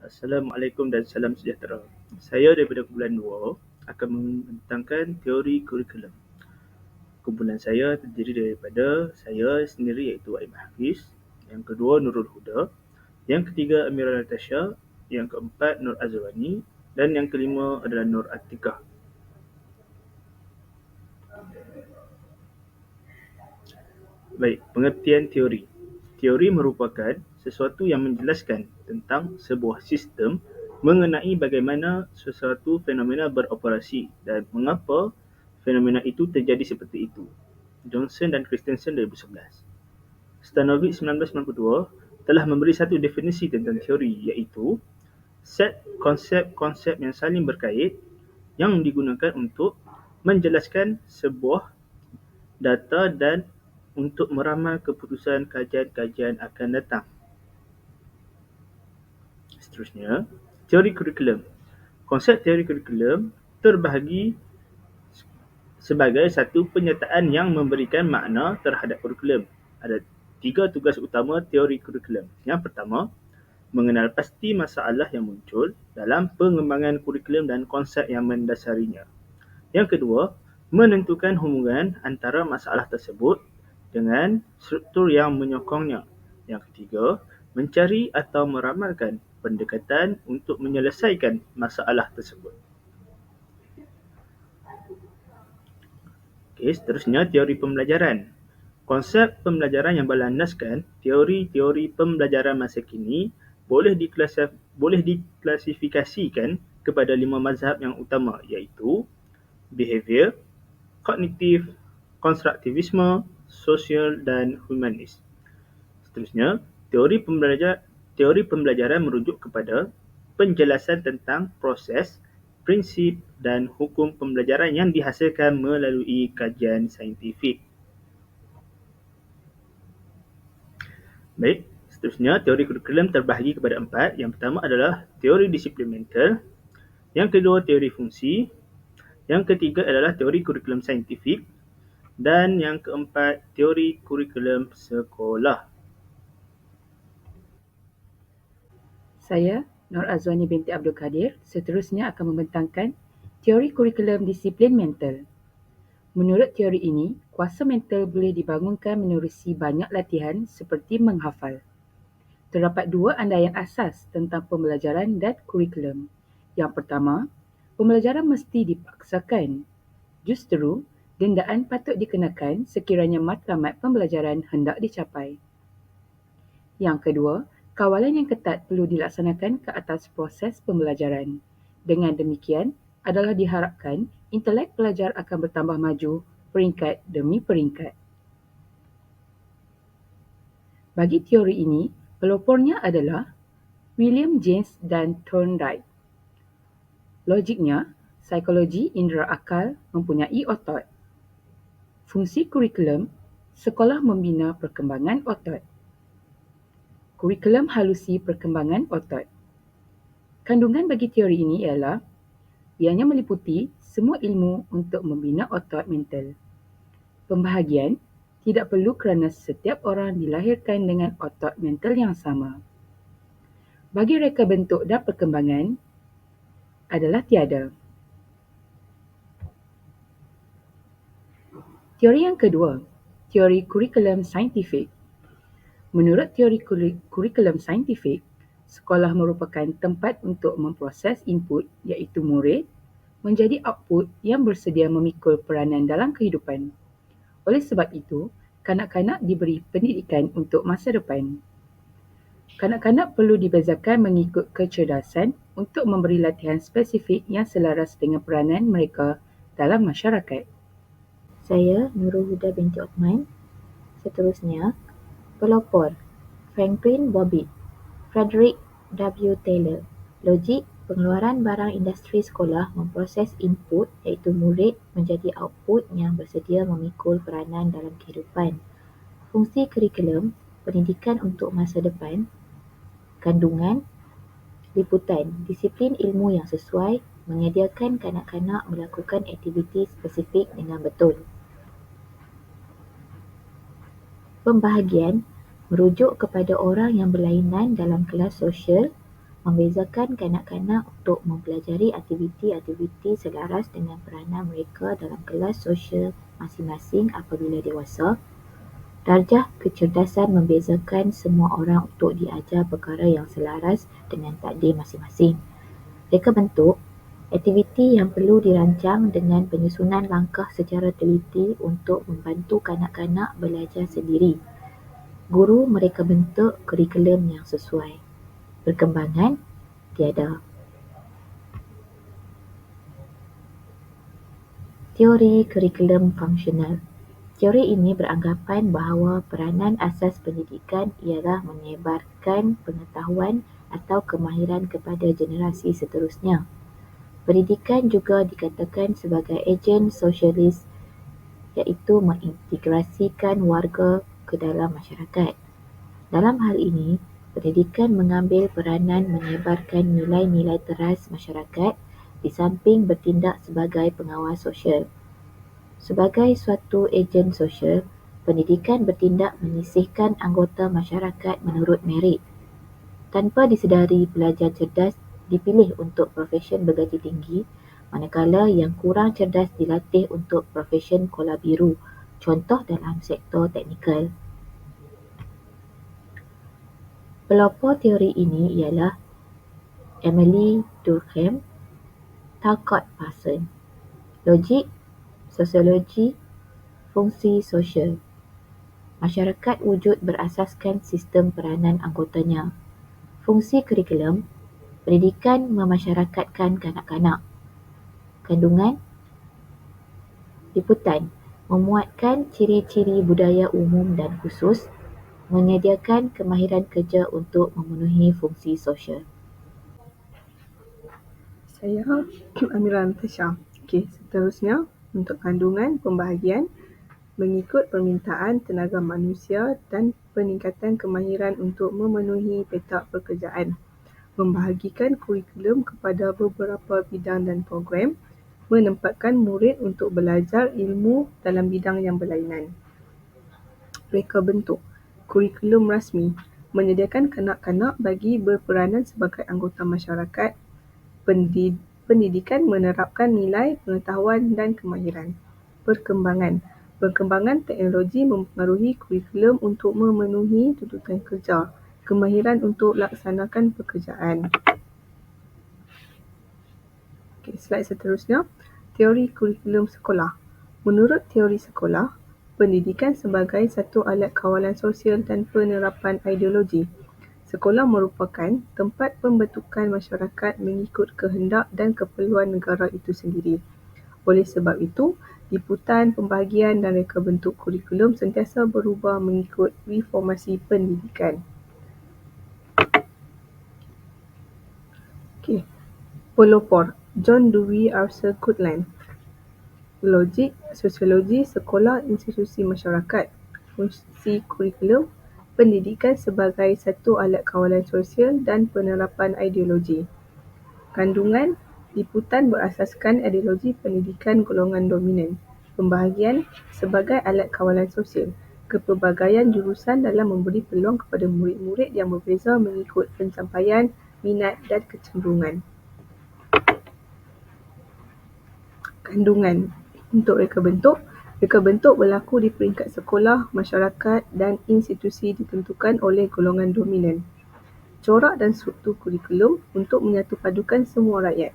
Assalamualaikum dan salam sejahtera. Saya daripada kumpulan 2 akan membentangkan teori kurikulum. Kumpulan saya terdiri daripada saya sendiri iaitu Aim Hafiz, yang kedua Nurul Huda, yang ketiga Amira Natasha, yang keempat Nur Azwani dan yang kelima adalah Nur Atikah. Baik, pengertian teori. Teori merupakan sesuatu yang menjelaskan tentang sebuah sistem mengenai bagaimana sesuatu fenomena beroperasi dan mengapa fenomena itu terjadi seperti itu. Johnson dan Christensen 2011. Stanovic 1992 telah memberi satu definisi tentang teori iaitu set konsep-konsep yang saling berkait yang digunakan untuk menjelaskan sebuah data dan untuk meramal keputusan kajian-kajian akan datang. Seterusnya, teori kurikulum. Konsep teori kurikulum terbahagi sebagai satu penyataan yang memberikan makna terhadap kurikulum. Ada 3 tugas utama teori kurikulum. Yang pertama, mengenal pasti masalah yang muncul dalam pengembangan kurikulum dan konsep yang mendasarinya. Yang kedua, menentukan hubungan antara masalah tersebut dengan struktur yang menyokongnya. Yang ketiga, mencari atau meramalkan pendekatan untuk menyelesaikan masalah tersebut. Seterusnya, teori pembelajaran. Konsep pembelajaran yang berlandaskan teori-teori pembelajaran masa kini boleh diklasifikasikan kepada 5 mazhab yang utama iaitu behavior, kognitif, konstruktivisme, sosial dan humanis. Seterusnya, teori pembelajaran merujuk kepada penjelasan tentang proses, prinsip dan hukum pembelajaran yang dihasilkan melalui kajian saintifik. Baik, seterusnya teori kurikulum terbahagi kepada 4. Yang pertama adalah teori disiplin mental, yang kedua teori fungsi, yang ketiga adalah teori kurikulum saintifik dan yang keempat teori kurikulum sekolah. Saya, Nur Azwani binti Abdul Kadir, seterusnya akan membentangkan teori kurikulum disiplin mental. Menurut teori ini, kuasa mental boleh dibangunkan menerusi banyak latihan seperti menghafal. Terdapat 2 andaian asas tentang pembelajaran dan kurikulum. Yang pertama, pembelajaran mesti dipaksakan. Justeru, dendaan patut dikenakan sekiranya matlamat pembelajaran hendak dicapai. Yang kedua, kawalan yang ketat perlu dilaksanakan ke atas proses pembelajaran. Dengan demikian, adalah diharapkan intelek pelajar akan bertambah maju peringkat demi peringkat. Bagi teori ini, pelopornya adalah William James dan Thorndike. Logiknya, psikologi indera akal mempunyai otot. Fungsi kurikulum, sekolah membina perkembangan otot. Kurikulum halusi perkembangan otot. Kandungan bagi teori ini ialah ianya meliputi semua ilmu untuk membina otot mental. Pembahagian tidak perlu kerana setiap orang dilahirkan dengan otot mental yang sama. Bagi reka bentuk dan perkembangan adalah tiada. Teori yang kedua, teori kurikulum saintifik. Menurut teori kurikulum saintifik, sekolah merupakan tempat untuk memproses input iaitu murid menjadi output yang bersedia memikul peranan dalam kehidupan. Oleh sebab itu, kanak-kanak diberi pendidikan untuk masa depan. Kanak-kanak perlu dibezakan mengikut kecerdasan untuk memberi latihan spesifik yang selaras dengan peranan mereka dalam masyarakat. Saya, Nurul Huda binti Othman. Seterusnya, pelopor Franklin Bobbitt, Frederick W. Taylor. Logik pengeluaran barang industri sekolah memproses input iaitu murid menjadi output yang bersedia memikul peranan dalam kehidupan. Fungsi kurikulum pendidikan untuk masa depan. Kandungan liputan disiplin ilmu yang sesuai menyediakan kanak-kanak melakukan aktiviti spesifik dengan betul. Pembahagian merujuk kepada orang yang berlainan dalam kelas sosial membezakan kanak-kanak untuk mempelajari aktiviti-aktiviti selaras dengan peranan mereka dalam kelas sosial masing-masing apabila dewasa. Darjah kecerdasan membezakan semua orang untuk diajar perkara yang selaras dengan takdir masing-masing. Reka bentuk, aktiviti yang perlu dirancang dengan penyusunan langkah secara teliti untuk membantu kanak-kanak belajar sendiri. Guru mereka bentuk kurikulum yang sesuai. Perkembangan tiada. Teori kurikulum fungsional. Teori ini beranggapan bahawa peranan asas pendidikan ialah menyebarkan pengetahuan atau kemahiran kepada generasi seterusnya. Pendidikan juga dikatakan sebagai ejen sosialis, iaitu mengintegrasikan warga ke dalam masyarakat. Dalam hal ini, pendidikan mengambil peranan menyebarkan nilai-nilai teras masyarakat di samping bertindak sebagai pengawas sosial. Sebagai suatu ejen sosial, pendidikan bertindak menyisihkan anggota masyarakat menurut merit. Tanpa disedari, pelajar cerdas dipilih untuk profesyen bergaji tinggi, manakala yang kurang cerdas dilatih untuk profesyen kola biru, contoh dalam sektor teknikal. Pelopor teori ini ialah Emily Durkheim, Talcott Parsons. Logik, sosiologi, fungsi sosial. Masyarakat wujud berasaskan sistem peranan anggotanya. Fungsi kurikulum, pendidikan memasyarakatkan kanak-kanak. Kandungan, liputan, memuatkan ciri-ciri budaya umum dan khusus, menyediakan kemahiran kerja untuk memenuhi fungsi sosial. Saya Amira Natasha. Okey, seterusnya untuk kandungan pembahagian mengikut permintaan tenaga manusia dan peningkatan kemahiran untuk memenuhi petak pekerjaan. Membahagikan kurikulum kepada beberapa bidang dan program, menempatkan murid untuk belajar ilmu dalam bidang yang berlainan. Reka bentuk kurikulum rasmi menyediakan kanak-kanak bagi berperanan sebagai anggota masyarakat. Pendidikan menerapkan nilai, pengetahuan dan kemahiran. Perkembangan teknologi mempengaruhi kurikulum untuk memenuhi tuntutan kerja, kemahiran untuk laksanakan pekerjaan. Okay, slide seterusnya, teori kurikulum sekolah. Menurut teori sekolah, pendidikan sebagai satu alat kawalan sosial dan penerapan ideologi. Sekolah merupakan tempat pembentukan masyarakat mengikut kehendak dan keperluan negara itu sendiri. Oleh sebab itu, liputan, pembahagian dan reka bentuk kurikulum sentiasa berubah mengikut reformasi pendidikan. Okay. Pelopor John Dewey Arthur Courtland. Logik, sosiologi, sekolah, institusi masyarakat. Fungsi kurikulum, pendidikan sebagai satu alat kawalan sosial dan penerapan ideologi. Kandungan, liputan berasaskan ideologi pendidikan golongan dominan. Pembahagian sebagai alat kawalan sosial. Kepelbagaian jurusan dalam memberi peluang kepada murid-murid yang berbeza mengikut pencapaian, minat dan kecenderungan. Kandungan untuk reka bentuk berlaku di peringkat sekolah, masyarakat dan institusi ditentukan oleh golongan dominan. Corak dan struktur kurikulum untuk menyatupadukan semua rakyat.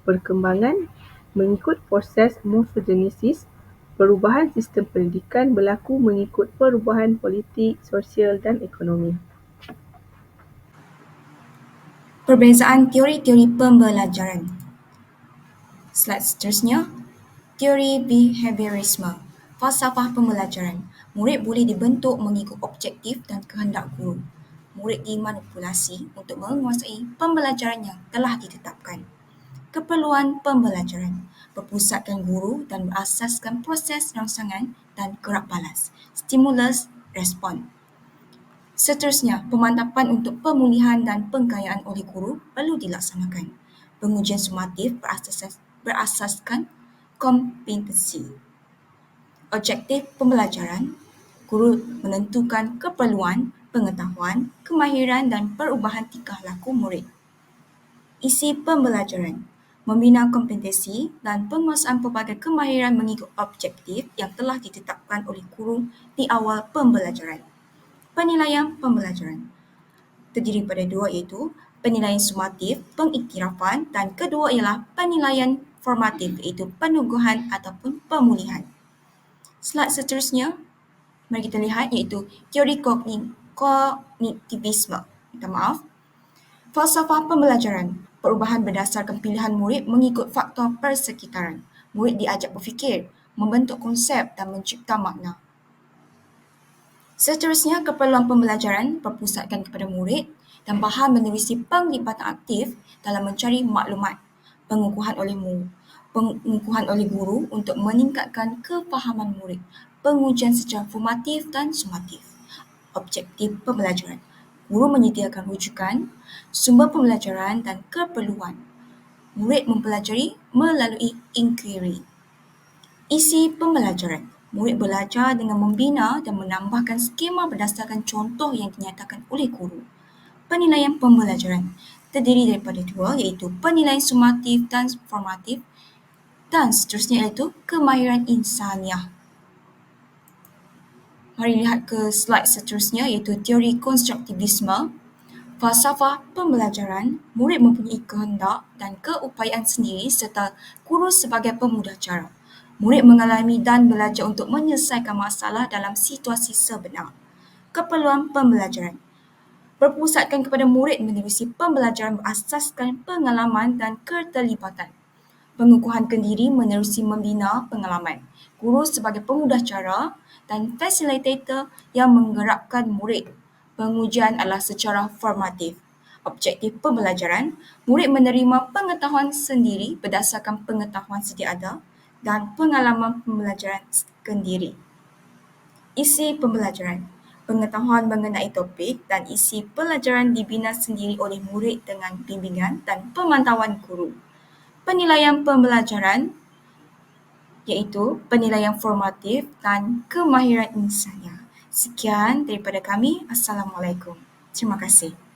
Perkembangan mengikut proses morfogenesis, perubahan sistem pendidikan berlaku mengikut perubahan politik, sosial dan ekonomi. Perbezaan teori-teori pembelajaran. Slide seterusnya, teori behaviorisme, falsafah pembelajaran. Murid boleh dibentuk mengikut objektif dan kehendak guru. Murid dimanipulasi untuk menguasai pembelajaran yang telah ditetapkan. Keperluan pembelajaran berpusatkan guru dan berasaskan proses rangsangan dan gerak balas, stimulus, respon. Seterusnya, pemantapan untuk pemulihan dan pengkayaan oleh guru perlu dilaksanakan. Pengujian sumatif berasaskan kompetensi. Objektif pembelajaran, guru menentukan keperluan, pengetahuan, kemahiran dan perubahan tingkah laku murid. Isi pembelajaran membina kompetensi dan penguasaan pelbagai kemahiran mengikut objektif yang telah ditetapkan oleh guru di awal pembelajaran. Penilaian pembelajaran terdiri pada dua, iaitu penilaian sumatif, pengiktirafan, dan kedua ialah penilaian formatif, iaitu peneguhan ataupun pemulihan. Slide seterusnya, mari kita lihat iaitu teori kognitivisme. Minta maaf. Falsafah pembelajaran, perubahan berdasarkan pilihan murid mengikut faktor persekitaran. Murid diajak berfikir, membentuk konsep dan mencipta makna. Seterusnya, keperluan pembelajaran berpusatkan kepada murid dan bahan menerusi penglibatan aktif dalam mencari maklumat, pengukuhan oleh guru untuk meningkatkan kefahaman murid, pengujian secara formatif dan sumatif. Objektif pembelajaran. Guru menyediakan rujukan, sumber pembelajaran dan keperluan. Murid mempelajari melalui inquiry. Isi pembelajaran. Murid belajar dengan membina dan menambahkan skema berdasarkan contoh yang dinyatakan oleh guru. Penilaian pembelajaran terdiri daripada dua, iaitu penilaian sumatif dan formatif, dan seterusnya iaitu kemahiran insaniah. Mari lihat ke slide seterusnya iaitu teori konstruktivisme. Falsafah pembelajaran, murid mempunyai kehendak dan keupayaan sendiri serta guru sebagai pemudah cara. Murid mengalami dan belajar untuk menyelesaikan masalah dalam situasi sebenar. Keperluan pembelajaran berpusatkan kepada murid menerusi pembelajaran berasaskan pengalaman dan keterlibatan. Pengukuhan diri menerusi membina pengalaman. Guru sebagai pemudah cara dan fasilitator yang menggerakkan murid. Pengujian adalah secara formatif. Objektif pembelajaran, murid menerima pengetahuan sendiri berdasarkan pengetahuan sedia ada dan pengalaman pembelajaran sendiri. Isi pembelajaran, pengetahuan mengenai topik dan isi pelajaran dibina sendiri oleh murid dengan bimbingan dan pemantauan guru. Penilaian pembelajaran iaitu penilaian formatif dan kemahiran insaniah. Sekian daripada kami. Assalamualaikum. Terima kasih.